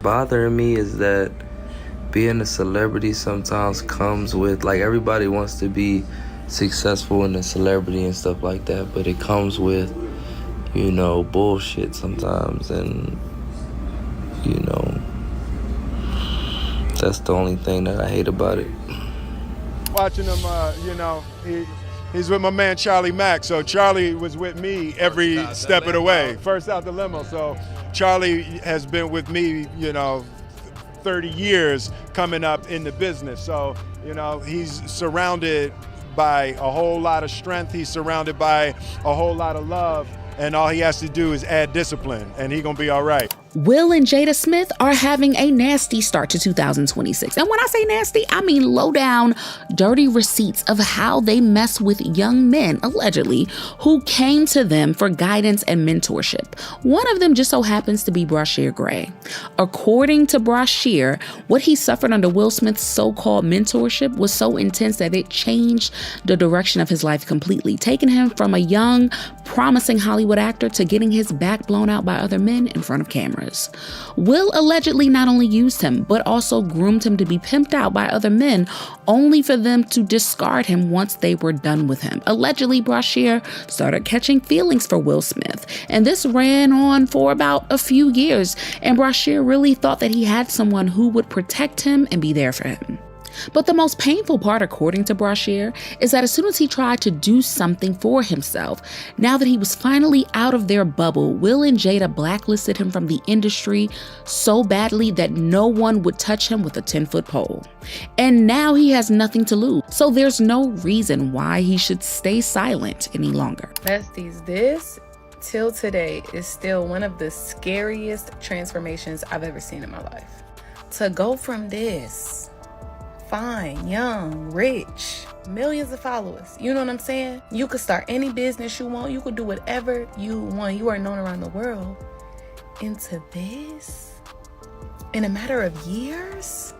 bothering me is that being a celebrity sometimes comes with, like, everybody wants to be successful in a celebrity and stuff like that, but it comes with, you know, bullshit sometimes, and, you know, that's the only thing that I hate about it. Watching him, you know, he's with my man Charlie Mack, so Charlie was with me every step of the way, first out the limo. So Charlie has been with me, you know, 30 years coming up in the business. So, you know, he's surrounded by a whole lot of strength. He's surrounded by a whole lot of love, and all he has to do is add discipline, and he's gonna be all right. Will and Jada Smith are having a nasty start to 2026. And when I say nasty, I mean low down, dirty receipts of how they mess with young men, allegedly, who came to them for guidance and mentorship. One of them just so happens to be Bryshere Gray. According to Bryshere, what he suffered under Will Smith's so-called mentorship was so intense that it changed the direction of his life completely, taking him from a young, promising Hollywood actor to getting his back blown out by other men in front of cameras. Will allegedly not only used him, but also groomed him to be pimped out by other men, only for them to discard him once they were done with him. Allegedly, Bryshere started catching feelings for Will Smith, and this ran on for about a few years, and Bryshere really thought that he had someone who would protect him and be there for him. But the most painful part, according to Bryshere, is that as soon as he tried to do something for himself, now that he was finally out of their bubble, Will and Jada blacklisted him from the industry so badly that no one would touch him with a 10-foot pole. And now he has nothing to lose, so there's no reason why he should stay silent any longer. Besties, this till today is still one of the scariest transformations I've ever seen in my life. To go from this fine, young, rich, millions of followers, you know what I'm saying? You could start any business you want. You could do whatever you want. You are known around the world. Into this in a matter of years?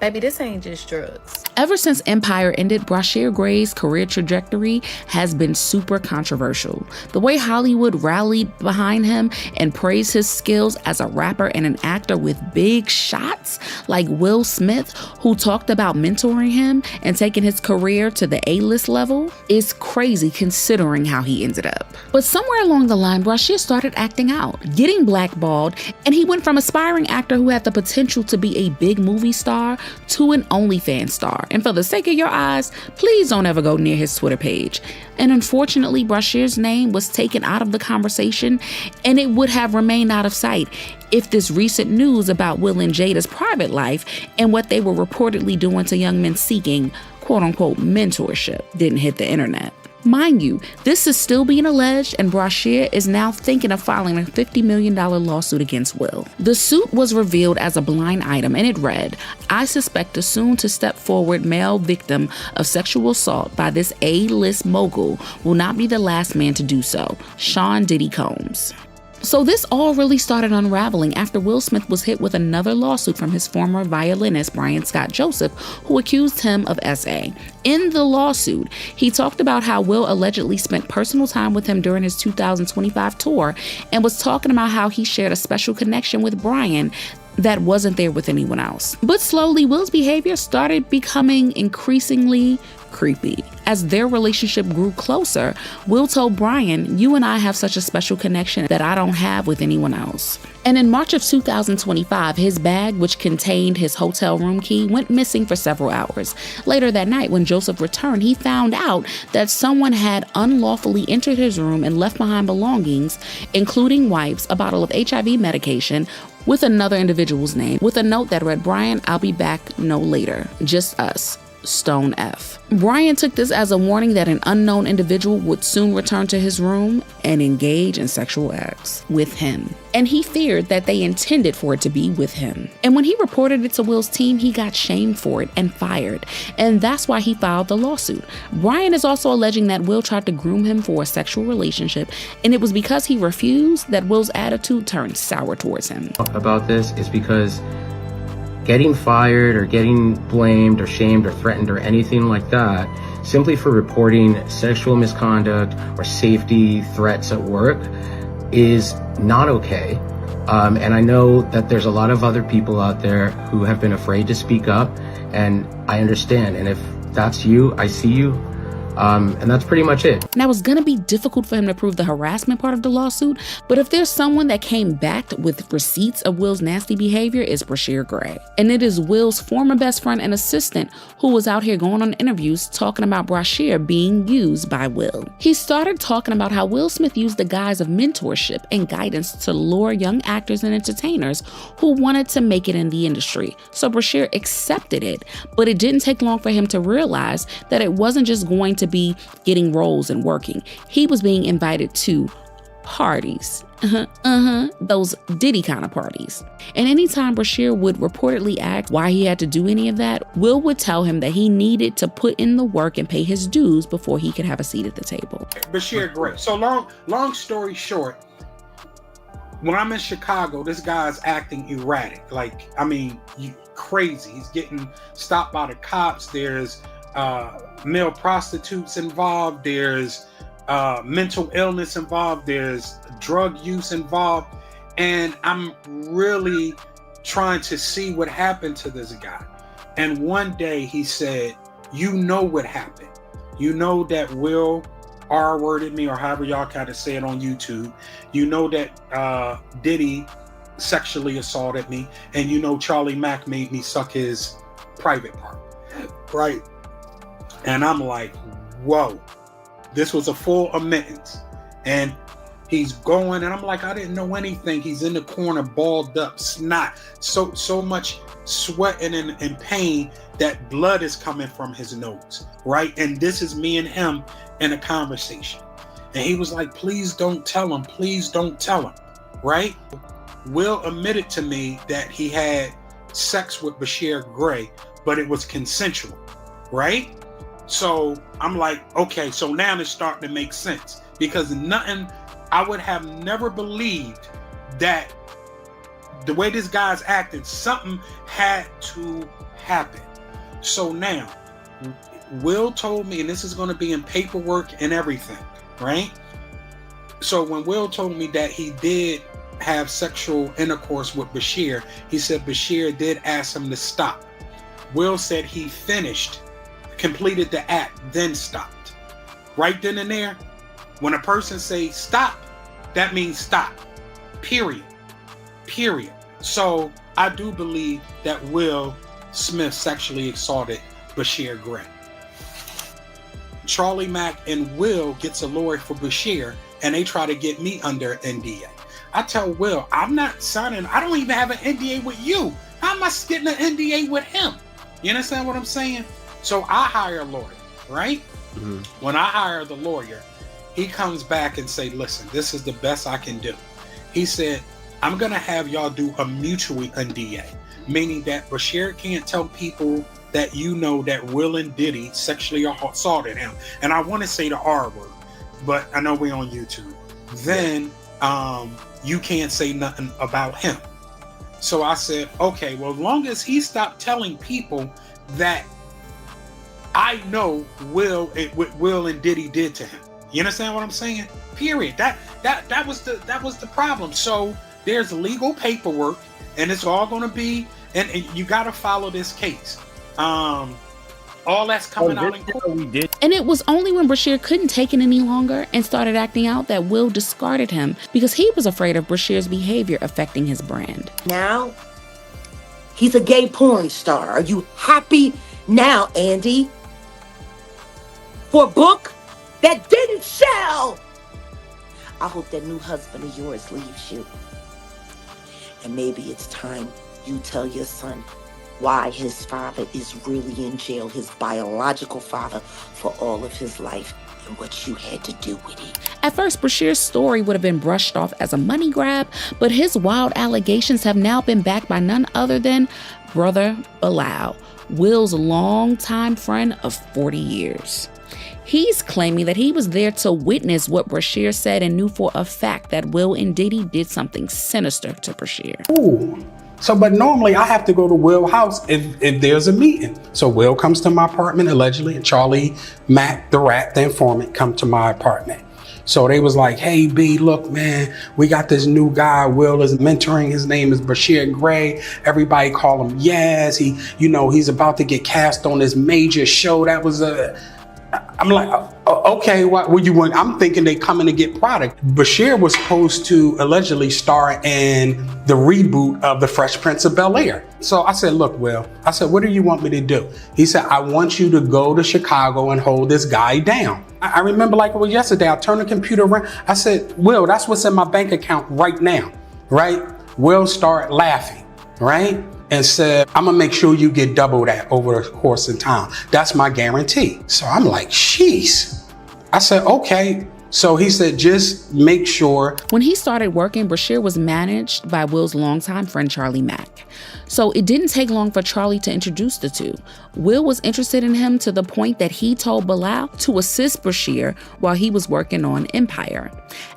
Baby, this ain't just drugs. Ever since Empire ended, Bryshere Gray's career trajectory has been super controversial. The way Hollywood rallied behind him and praised his skills as a rapper and an actor with big shots like Will Smith, who talked about mentoring him and taking his career to the A-list level, is crazy considering how he ended up. But somewhere along the line, Bryshere started acting out, getting blackballed, and he went from aspiring actor who had the potential to be a big movie star to an OnlyFans star. And for the sake of your eyes, please don't ever go near his Twitter page. And unfortunately, Bryshere's name was taken out of the conversation, and it would have remained out of sight if this recent news about Will and Jada's private life and what they were reportedly doing to young men seeking quote-unquote mentorship didn't hit the internet. Mind you, this is still being alleged, and Bryshere is now thinking of filing a $50 million lawsuit against Will. The suit was revealed as a blind item, and it read, "I suspect a soon-to-step-forward male victim of sexual assault by this A-list mogul will not be the last man to do so. Sean Diddy Combs." So this all really started unraveling after Will Smith was hit with another lawsuit from his former violinist, Brian Scott Joseph, who accused him of SA. In the lawsuit, he talked about how Will allegedly spent personal time with him during his 2025 tour and was talking about how he shared a special connection with Brian that wasn't there with anyone else. But slowly, Will's behavior started becoming increasingly creepy. As their relationship grew closer, Will told Brian, "You and I have such a special connection that I don't have with anyone else." And in March of 2025, his bag, which contained his hotel room key, went missing for several hours. Later that night, when Joseph returned, he found out that someone had unlawfully entered his room and left behind belongings, including wipes, a bottle of HIV medication, with another individual's name, with a note that read, "Brian, I'll be back no later. Just us. Stone F." Brian took this as a warning that an unknown individual would soon return to his room and engage in sexual acts with him. And he feared that they intended for it to be with him. And when he reported it to Will's team, he got shamed for it and fired. And that's why he filed the lawsuit. Brian is also alleging that Will tried to groom him for a sexual relationship, and it was because he refused that Will's attitude turned sour towards him. About this is because getting fired or getting blamed or shamed or threatened or anything like that simply for reporting sexual misconduct or safety threats at work is not okay. And I know that there's a lot of other people out there who have been afraid to speak up, and I understand. And if that's you, I see you. And that's pretty much it. Now, it's gonna be difficult for him to prove the harassment part of the lawsuit, but if there's someone that came back with receipts of Will's nasty behavior, it's Bryshere Gray. And it is Will's former best friend and assistant who was out here going on interviews talking about Bryshere being used by Will. He started talking about how Will Smith used the guise of mentorship and guidance to lure young actors and entertainers who wanted to make it in the industry. So Bryshere accepted it, but it didn't take long for him to realize that it wasn't just going to be getting roles and working. He was being invited to parties. Those Diddy kind of parties. And anytime Bryshere would reportedly ask why he had to do any of that, Will would tell him that he needed to put in the work and pay his dues before he could have a seat at the table. Bryshere Gray. So long story short, when I'm in Chicago, this guy's acting erratic. Like, I mean, crazy. He's getting stopped by the cops. There's male prostitutes involved. There's mental illness involved. There's drug use involved. And I'm really trying to see what happened to this guy. And one day he said, you know what happened. You know that Will R-worded me, or however y'all kind of say it on YouTube. You know that Diddy sexually assaulted me. And you know Charlie Mack made me suck his private part. Right? And I'm like, whoa, this was a full admittance. And he's going, and I'm like, I didn't know anything. He's in the corner, balled up, snot, so much sweating and pain that blood is coming from his nose, right? And this is me and him in a conversation. And he was like, please don't tell him, right? Will admitted to me that he had sex with Bryshere Gray, but it was consensual, right? So I'm like, okay, so now it's starting to make sense, because I would have never believed that the way this guy's acting, something had to happen. So now, Will told me, and this is going to be in paperwork and everything, right? So when Will told me that he did have sexual intercourse with Bryshere, he said Bryshere did ask him to stop. Will said he completed the act, then stopped. Right then and there, when a person say stop, that means stop. Period. So I do believe that Will Smith sexually assaulted Bryshere Gray. Charlie Mack and Will gets a lawyer for Bryshere, and they try to get me under NDA. I tell Will, I'm not signing, I don't even have an NDA with you. How am I getting an NDA with him? You understand what I'm saying? So I hire a lawyer, right? Mm-hmm. When I hire the lawyer, he comes back and say, listen, this is the best I can do. He said, I'm going to have y'all do a mutual NDA, meaning that Bryshere can't tell people that you know that Will and Diddy sexually assaulted him. And I want to say the R word, but I know we're on YouTube. Then you can't say nothing about him. So I said, okay, well, as long as he stopped telling people that I know what Will and Diddy did to him. You understand what I'm saying? Period. That was the problem. So there's legal paperwork, and it's all going to be, and you got to follow this case. All that's coming out in court. We did. And it was only when Bryshere couldn't take it any longer and started acting out that Will discarded him, because he was afraid of Bryshere's behavior affecting his brand. Now, he's a gay porn star. Are you happy now, Andy? For a book that didn't sell? I hope that new husband of yours leaves you. And maybe it's time you tell your son why his father is really in jail, his biological father, for all of his life, and what you had to do with it. At first, Bryshere's story would have been brushed off as a money grab, but his wild allegations have now been backed by none other than Brother Bilal, Will's longtime friend of 40 years. He's claiming that he was there to witness what Bryshere said and knew for a fact that Will and Diddy did something sinister to Bryshere. Ooh. So, but normally I have to go to Will's house if there's a meeting. So Will comes to my apartment allegedly, and Charlie Mack, the rat, the informant, come to my apartment. So they was like, hey, B, look, man, we got this new guy, Will is mentoring. His name is Bryshere Gray. Everybody call him Yaz. He's about to get cast on this major show. I'm like, okay, what would you want? I'm thinking they coming to get product. Bryshere was supposed to allegedly star in the reboot of The Fresh Prince of Bel-Air. So I said, look, Will, what do you want me to do? He said, I want you to go to Chicago and hold this guy down. I remember like it was yesterday, I turned the computer around. I said, Will, that's what's in my bank account right now, right? Will started laughing, right? And said, I'm gonna make sure you get double that over the course of time. That's my guarantee. So I'm like, jeez. I said, okay. So he said, just make sure. When he started working, Bryshere was managed by Will's longtime friend, Charlie Mack. So it didn't take long for Charlie to introduce the two. Will was interested in him to the point that he told Bilal to assist Bryshere while he was working on Empire.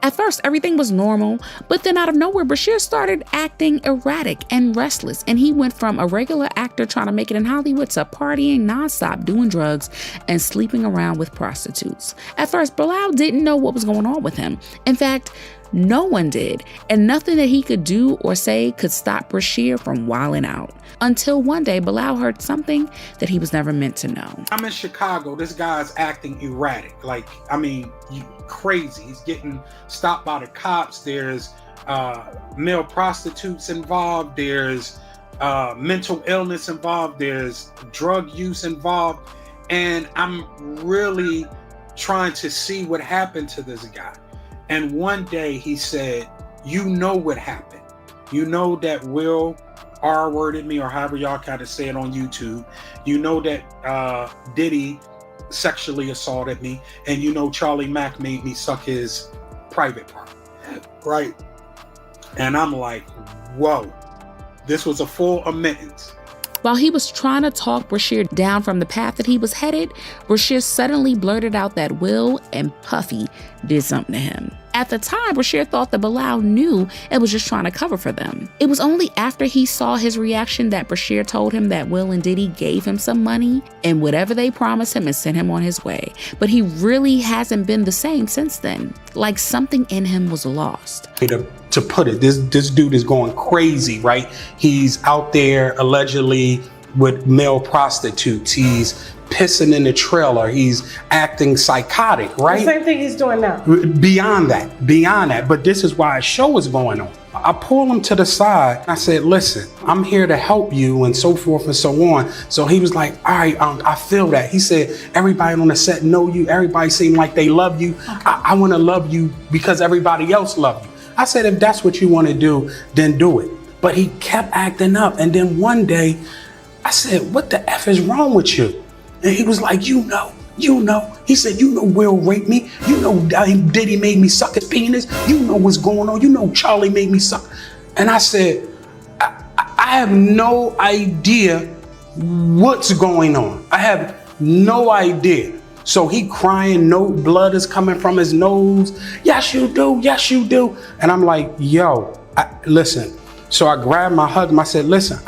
At first, everything was normal, but then out of nowhere, Bryshere started acting erratic and restless, and he went from a regular actor trying to make it in Hollywood to partying nonstop, doing drugs, and sleeping around with prostitutes. At first, Bilal didn't know what was going on with him. In fact, no one did, and nothing that he could do or say could stop Bryshere from wilding out. Until one day, Bilal heard something that he was never meant to know. I'm in Chicago. This guy's acting erratic. Crazy. He's getting stopped by the cops. There's male prostitutes involved. There's mental illness involved. There's drug use involved. And I'm really trying to see what happened to this guy. And one day he said, you know what happened. You know that Will R-worded me, or however y'all kind of say it on YouTube. You know that Diddy sexually assaulted me. And you know Charlie Mack made me suck his private part. Right? And I'm like, whoa. This was a full admittance. While he was trying to talk Bryshere down from the path that he was headed, Bryshere suddenly blurted out that Will and Puffy did something to him. At the time, Bryshere thought that Bilal knew and was just trying to cover for them. It was only after he saw his reaction that Bryshere told him that Will and Diddy gave him some money and whatever they promised him and sent him on his way. But he really hasn't been the same since then. Like something in him was lost. To put it, this dude is going crazy, right? He's out there allegedly with male prostitutes. He's pissing in the trailer. He's acting psychotic, right? The same thing he's doing now. Beyond that. But this is why a show is going on. I pulled him to the side. I said, listen, I'm here to help you and so forth and so on. So he was like, all right, I feel that. He said, everybody on the set know you. Everybody seem like they love you. Okay. I want to love you because everybody else love you. I said, if that's what you want to do, then do it. But he kept acting up. And then one day I said, what the F is wrong with you? And he was like, you know. He said, you know Will raped me. You know Diddy made me suck his penis. You know what's going on. You know Charlie made me suck. And I said, I have no idea what's going on. I have no idea. So he crying, no blood is coming from his nose. Yes, you do. Yes, you do. And I'm like, yo, listen. So I grabbed my husband. I said, listen,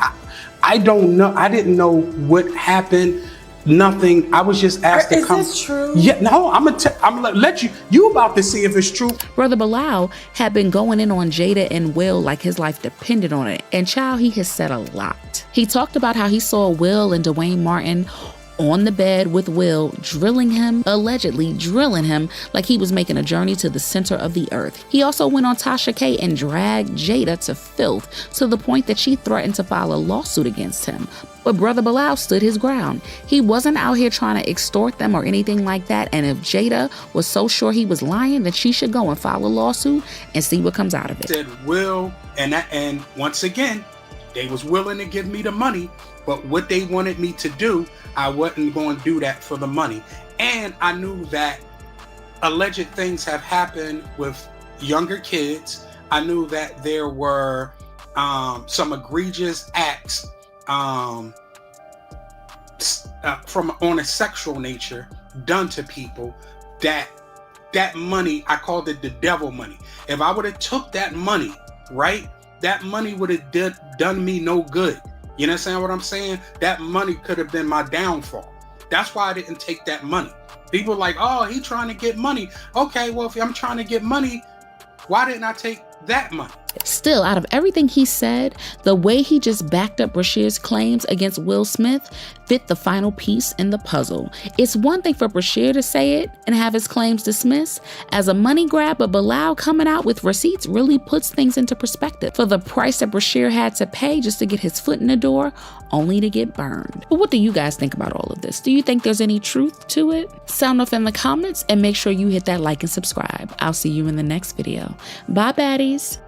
I don't know. I didn't know what happened. Nothing. I was just asked to come. Is this true? Yeah, no, I'm gonna let you about to see if it's true. Brother Bilal had been going in on Jada and Will like his life depended on it. And child, he has said a lot. He talked about how he saw Will and Dwayne Martin on the bed with Will, allegedly drilling him like he was making a journey to the center of the earth. He also went on Tasha K and dragged Jada to filth to the point that she threatened to file a lawsuit against him. But Brother Bilal stood his ground. He wasn't out here trying to extort them or anything like that. And if Jada was so sure he was lying, then she should go and file a lawsuit and see what comes out of it. Said Will, and once again, they was willing to give me the money, but what they wanted me to do, I wasn't going to do that for the money. And I knew that alleged things have happened with younger kids. I knew that there were some egregious acts from on a sexual nature done to people. That money, I called it the devil money. If I would have took that money, right, that money would have done me no good. You understand what I'm saying? That money could have been my downfall. That's why I didn't take that money. People are like, oh, he trying to get money. Okay, well, if I'm trying to get money, why didn't I take that money? Still, out of everything he said, the way he just backed up Bryshere's claims against Will Smith fit the final piece in the puzzle. It's one thing for Bryshere to say it and have his claims dismissed as a money grab, but Bilal coming out with receipts really puts things into perspective. For the price that Bryshere had to pay just to get his foot in the door, only to get burned. But what do you guys think about all of this? Do you think there's any truth to it? Sound off in the comments and make sure you hit that like and subscribe. I'll see you in the next video. Bye, baddies.